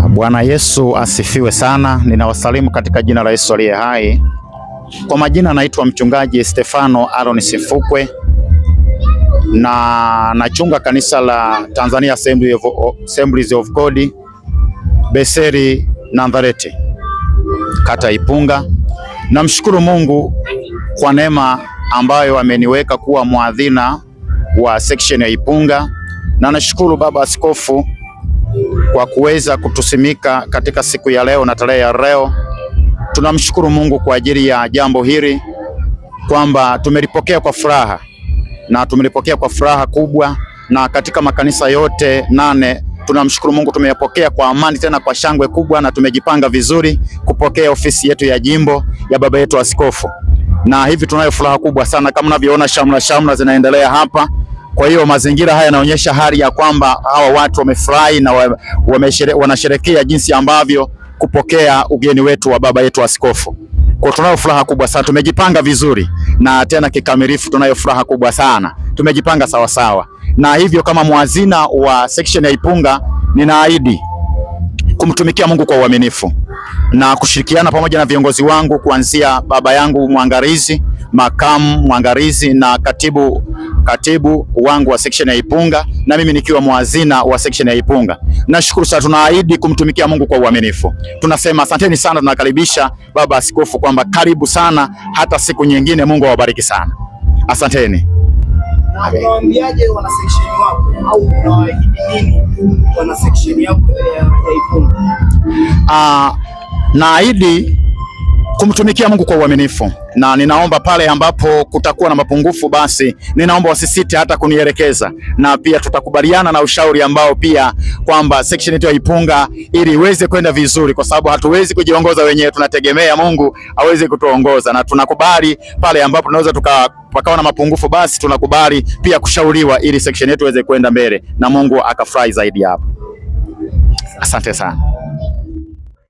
Bwana Yesu asifiwe sana. Ninawasalimu katika jina la Yesu aliye hai. Kwa majina naitwa mchungaji Stefano Aaron Sifukwe na nachunga kanisa la Tanzania Assemblies of God Beseri Nazareti, kata Ipunga. Namshukuru Mungu kwa neema ambayo ameniweka kuwa mwadhina wa section ya Ipunga, na nashukuru Baba Askofu kwa kuweza kutusimika katika siku ya leo na tarehe ya leo. Tunamshukuru Mungu kwa ajili ya jambo hili, kwamba tumelipokea kwa furaha na tumelipokea kwa furaha kubwa, na katika makanisa yote 8 tunamshukuru Mungu tumeyapokea kwa amani, tena kwa shangwe kubwa, na tumejipanga vizuri kupokea ofisi yetu ya jimbo ya baba yetu askofu, na hivi tunayo furaha kubwa sana kama mnavyoona, shamra zinaendelea hapa. Kwa hiyo mazingira haya yanaonyesha hali ya kwamba hawa watu wamefurahi na wanasherehekea jinsi ambavyo kupokea ugeni wetu wa baba yetu askofu. Kwa tunayo furaha kubwa sana, tumejipanga vizuri na tena kikamilifu, tunayo furaha kubwa sana, tumejipanga sawa sawa. Na hivyo kama mwazina wa section ya Ipunga, ninaahidi kumtumikia Mungu kwa uaminifu na kushirikiana pamoja na viongozi wangu, kuanzia baba yangu mwangalizi, makamu mwangalizi na katibu wangu wa section ya Ipunga, na mimi nikiwa mwazina wa section ya Ipunga. Nashukuru sana, tunaahidi kumtumikia Mungu kwa uaminifu. Tunasema asanteni sana, tunakaribisha baba askofu kwamba karibu sana, hata siku nyingine. Mungu awabariki sana, asanteni. Unawaambiaje wana section wako, au unawaahidi nini wana section yako ya Ipunga? Naahidi kumtumikia Mungu kwa uaminifu, na ninaomba pale ambapo kutakuwa na mapungufu, basi ninaomba wasisite hata kunielekeza, na pia tutakubaliana na ushauri ambao pia kwamba section yetu ya Ipunga ili iweze kwenda vizuri, kwa sababu hatuwezi kujiongoza wenyewe, tunategemea Mungu aweze kutuongoza, na tunakubali pale ambapo tunaweza pakawa na mapungufu, basi tunakubali pia kushauriwa ili section yetu iweze kwenda mbele na Mungu akafurahi zaidi hapo. Asante sana.